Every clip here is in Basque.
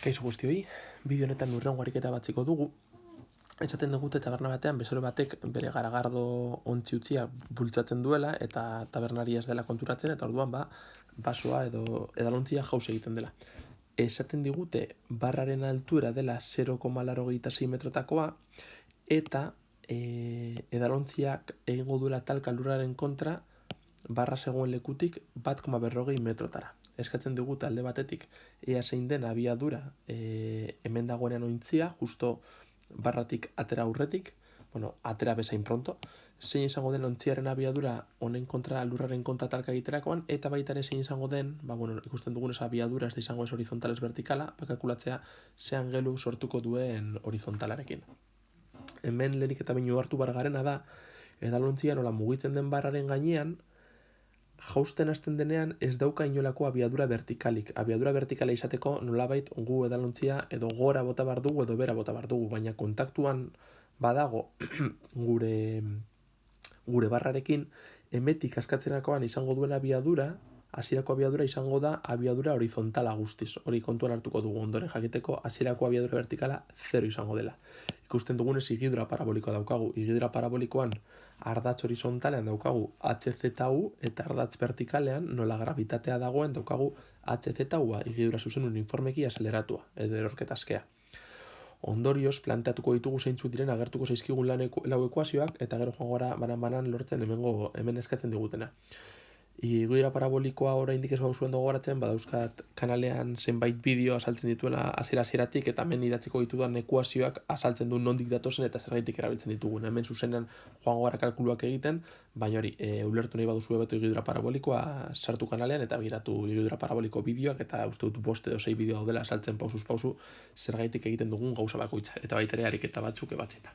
Kaixo guztioi, bideo honetan urrengo ariketa batziko dugu. Esaten dugute taberna batean bezero batek bere garagardo ontzi utzia bultzatzen duela eta tabernari ez dela konturatzen eta orduan basoa edo edalontzia jauz egiten dela. Esaten digute barraren altura dela 0,86 metrotakoa eta edalontziak egingo duela talka lurraren kontra barra zegoen lekutik 1,40 metrotara. Eskatzen dugu alde batetik ea zein den abiadura hemen dagoenean ointzia, justo barratik atera aurretik, atera bezain pronto, zein izango den ontziaren abiadura honen kontra, lurraren kontra talka egiterakoan, eta baita ere zein izango den, ikusten dugun esa abiadura ez da izango ez horizontales vertikala, kalkulatzea zean gelu sortuko duen horizontalarekin. Hemen lehenik eta baino hartu bargarena da, edalontzia nola mugitzen den barraren gainean, jausten hasten denean ez dauka inolako abiadura vertikalik. Abiadura vertikala izateko nolabait gu edalontzia edo gora bota bar dugu edo bera bota bar dugu, baina kontaktuan badago gure barrarekin, emetik askatzerakoan izango duen abiadura, hasierako abiadura izango da abiadura horizontala guztiz. Hori kontuan hartuko dugu ondoren jakiteko hasierako abiadura vertikala 0 izango dela. Ikusten dugunez igidura parabolikoa daukagu. Igidura parabolikoan ardatz horizontalean daukagu HZU eta ardatz vertikalean nola gravitatea dagoen daukagu HZU, igidura zuzen uniformeki azeleratua edo erorketa askea. Ondorioz planteatuko ditugu zeintzuk diren agertuko zaizkigun lau ekuazioak eta gero joango gara banan lortzen hemen eskatzen digutena. Igidura parabolikoa oraindik ez bauzuen gogoratzen, badauzkat kanalean zenbait bideo azaltzen dituena hasieratik eta hemen idatziko ditudan ekuazioak azaltzen du nondik datozen eta zergaitik erabiltzen ditugun. Hemen zuzenean joango gara kalkuluak egiten, baina hori, ulertu nahi baduzu beto igidura parabolikoa sartu kanalean eta begiratu igidura paraboliko bideoak eta uste dut 5 edo 6 bideo daudela azaltzen pausuz pausu zergaitik egiten dugun gauza bakoitza eta baita ere ariketa batzuk ebatzeta.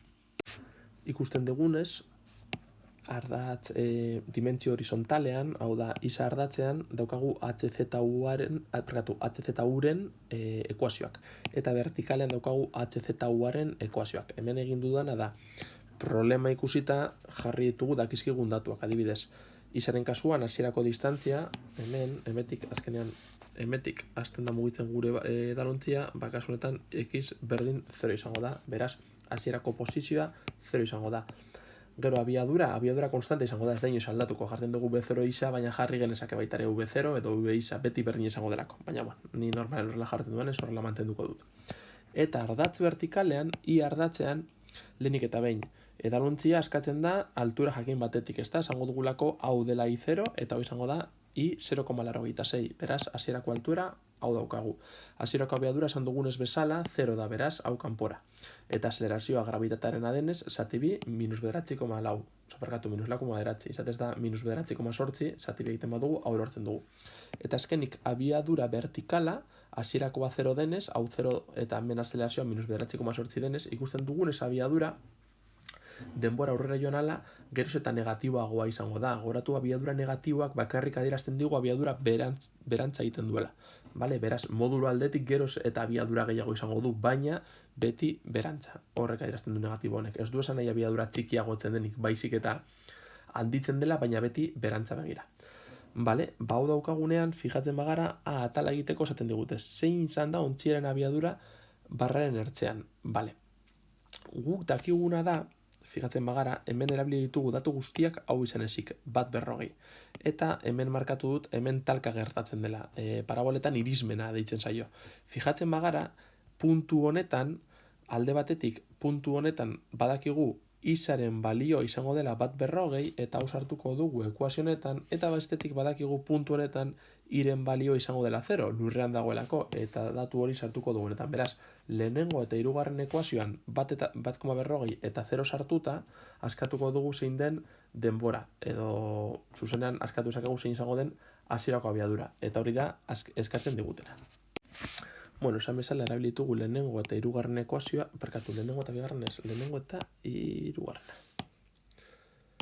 Ikusten dugunez, ardatz dimentsio horizontalean, hau da, isa ardatzean, daukagu HZU-ren ekuazioak. Eta vertikalean daukagu HZU-ren ekuazioak. Hemen egin dudana da, problema ikusita jarri ditugu dakizkigun datuak, adibidez. Isaren kasuan, hasierako distantzia, emetik hasten da mugitzen gure edalontzia, kasunetan x berdin 0 izango da, beraz, hasierako posizioa 0 izango da. Gero abiadura konstante izango da, ez da inoiz aldatuko, jartzen dugu B0 isa, baina jarri genezake baita ere V0 edo V isa beti berdin izango delako. Baina, ni normalen horrela jartzen duenez, horrela mantenduko dut. Eta ardatz vertikalean, I ardatzean, lehenik eta behin, edalontzia askatzen da altura jakin batetik, ez da, esango dugulako hau dela I0 eta hau izango da I 0,86, beraz, hasierako altura, hau daukagu. Hasierako abiadura esan dugunez bezala, 0 da beraz, hau kanpora. Eta azelerazioa grabitatearen adenez, zati bi, -9,4. Zaparkatu, -9,9. Izatez da, -9,8, zati bi egiten badugu, hau lortzen dugu. Eta azkenik, abiadura vertikala, hasierakoa 0 denez, hau 0 eta hemen azelerazioa -9,8 denez, ikusten dugunez abiadura, denbora aurrera joan ala, geroz eta negatiboagoa izango da. Goratu abiadura negatiboak bakarrik adierazten digu abiadura berantza egiten duela. Beraz, modulo aldetik geroz eta abiadura gehiago izango du, baina beti berantza. Horrek adierazten du negatibo honek. Ez du esan nahi abiadura txikiagotzen denik, baizik eta handitzen dela, baina beti berantza begira. Hau daukagunean, fijatzen bagara, atala egiteko esaten digute. Zein izan da ontziaren abiadura barraren ertzean. Guk dakiguna da, fijatzen bagara, hemen erabili ditugu datu guztiak hau izan ezik, 1,40. Eta hemen markatu dut, hemen talka gertatzen dela. Paraboletan irismena deitzen zaio. Fijatzen bagara, puntu honetan, alde batetik, puntu honetan badakigu isaren balio izango dela 1,40 eta hau sartuko dugu ekuazionetan, eta bestetik badakigu puntu honetan iren balio izango dela 0, lurrean dagoelako, eta datu hori sartuko dugunetan. Beraz, lehenengo eta hirugarren ekuazioan 1,40 eta 0 sartuta, askatuko dugu zein den denbora, edo zuzenean askatu esakegu zein izango den hasierako abiadura, eta hori da eskatzen digutena. Esan bezala erabilitugu lehenengo eta hirugarren ekuazioa, lehenengo eta hirugarrena.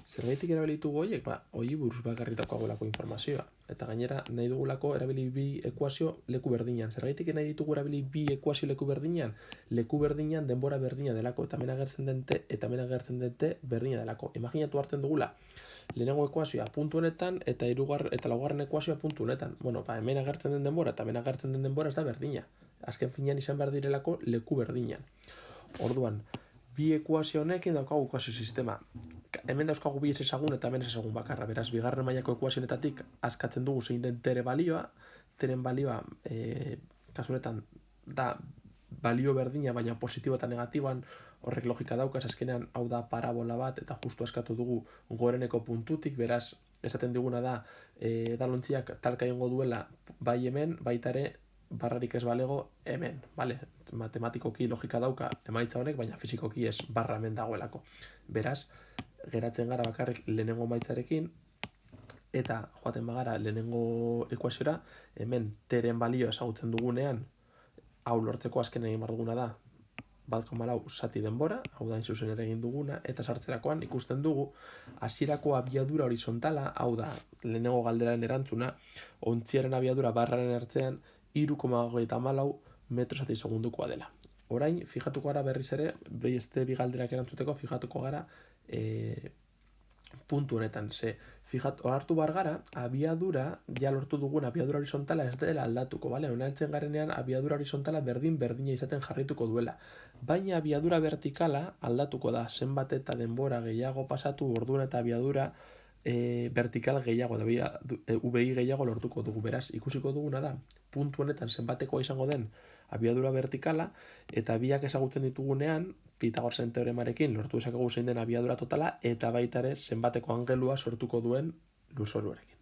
Zergaitik erabilitugu horiek? Hori buruz bakarritako agolako informazioa. Eta gainera nahi dugulako erabili bi ekuazio leku berdinean. Zergaitik nahi ditugu erabili bi ekuazio leku berdinean? Leku berdinean denbora berdina delako, eta hemen agertzen den T eta hemen agertzen den T berdina delako. Imaginatu hartzen dugula, lehenengo ekuazioa puntu honetan eta laugarren ekuazioa puntu honetan. Hemen agertzen den denbora eta hemen agertzen den denbora ez da berdina. azken finean izan behar direlako leku berdinean. Orduan, bi ekuazio honekin daukagu ekuazio sistema. Hemen dauzkagu bi ezagun eta hemen ezagun bakarra. Beraz, bigarren mailako ekuazionetatik askatzen dugu zein den tere balioa. Teren balioa, kasu honetan, da balio berdina, baina positibo eta negatiboan horrek logika daukaz, azkenean hau da parabola bat, eta justu askatu dugu goreneko puntutik, beraz, esaten diguna da, edalontziak talka egongo duela bai hemen, baita ere, barrarik ez balego hemen, vale? Matematikoki logika dauka emaitza honek, baina fizikoki ez barra hemen dagoelako. Beraz, geratzen gara bakarrik lehenengo emaitzarekin, eta joaten bagara lehenengo ekuaziora, hemen teren balio ezagutzen dugunean, hau lortzeko azken egin behar duguna da, 1,4 zati denbora, hau da zuzen ere egin duguna, eta sartzerakoan ikusten dugu, hasierako abiadura horizontala, hau da lehenengo galderaren erantzuna, ontziaren abiadura barraren ertzean, 3,24 metro zati segundukoa dela. Orain, fijatuko gara berriz ere, beste bi galderak erantzuteko, fijatuko gara puntu honetan, hartu bar gara, abiadura, ja lortu dugun abiadura horizontala ez dela aldatuko, bale? Hona heltzen garenean, abiadura horizontala berdina izaten jarrituko duela. Baina abiadura vertikala aldatuko da, zenbat eta denbora gehiago pasatu, orduan eta abiadura vertikal gehiago, VI gehiago lortuko dugu. Beraz, ikusiko duguna da, puntu honetan zenbatekoa izango den abiadura vertikala, eta biak ezagutzen ditugunean, Pitagoresen teoremarekin lortu dezakegu zein den abiadura totala, eta baita ere zenbateko angelua sortuko duen lurzoruarekin.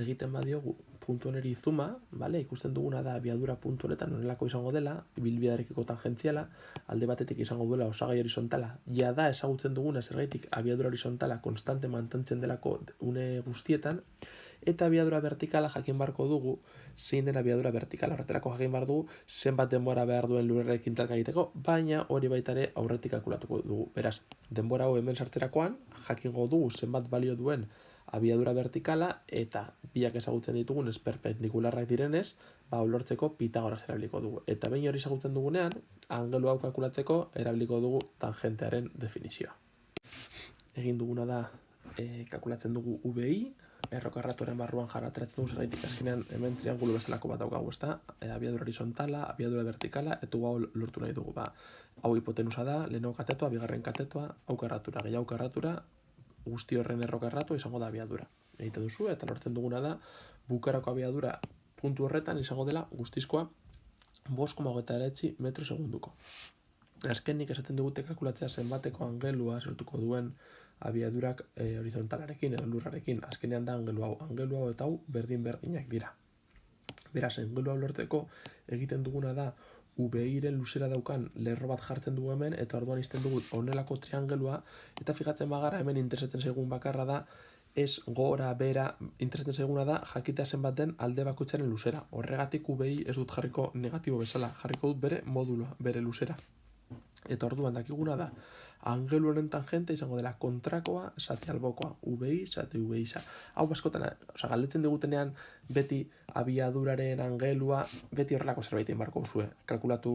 Egiten badiogu puntu honeri zuma, vale? Ikusten duguna da abiadura puntu honetan honelako izango dela, ibilbidearekiko tangentziala, alde batetik izango duela osagai horizontala, da ezagutzen duguna zergaitik abiadura horizontala konstante mantentzen delako une guztietan, eta abiadura vertikala jakin barko dugu, zein den abiadura vertikala. Horretarako jakin bar dugu, zenbat denbora behar duen lurrerekin talka egiteko, baina hori baita ere aurretik kalkulatuko dugu. Beraz, denbora hau hemen sartzerakoan, jakingo dugu zenbat balio duen abiadura vertikala, eta biak ezagutzen ditugun ez perpendikularrak direnez, lortzeko Pitagoras erabiliko dugu. Eta behin hori ezagutzen dugunean, angelu hau kalkulatzeko erabiliko dugu tangentearen definizioa. Egin duguna da, kalkulatzen dugu VI, errokarratuaren barruan jarratratzen dugu zergaitik azkenean hemen triangulu bezalako bat daukagu, ezta? Abiadura horizontala, abiadura vertikala, eta hau lortu nahi dugu. Hau hipotenusa da, lehenengo katetua, bigarren katetua, hau karratura, gehiago karratura, guzti horren errokarratua izango da abiadura. Egite duzu, eta lortzen duguna da, bukarako abiadura puntu horretan izango dela guztizkoa 5,29 metro segunduko. Azkenik esaten digute kalkulatzea zenbateko angelua sortuko duen abiadurak horizontalarekin edo lurrarekin. Azkenean da angelu hau eta hau berdinak dira. Beraz, angelu hau lortzeko egiten duguna da VI-ren luzera daukan lerro bat jartzen dugu hemen, eta orduan izten dugu honelako triangelua, eta fijatzen bagara hemen interesatzen zaigun bakarra da, ez gora, bera, interesatzen zaiguna da, jakitea zenbat den alde bakoitzaren luzera. Horregatik VI ez dut jarriko negatibo bezala, jarriko dut bere modulua, bere luzera. Eta orduan dakiguna da, angelu honen tangente izango dela kontrakoa zati albokoa, VI zati VI za. Hau askotan, galdetzen digutenean beti abiaduraren angelua, beti horrelako zerbait egin barko duzue. Kalkulatu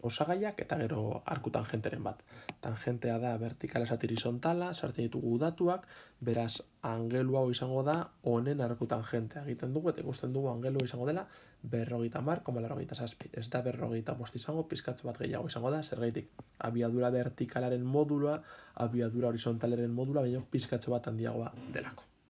osagaiak eta gero arku tangenteren bat. Tangentea da vertikala zati horizontala, sartzen ditugu datuak, beraz angelu hau izango da honen arku tangentea egiten dugu, eta ikusten dugu angelu izango dela 50,87. Ez da 55 izango, pizkatzu bat gehiago izango da, zergaitik abiadura vertikalaren modulua, abiadura horizontalaren modulua, baina pizkatzu bat handiagoa delako.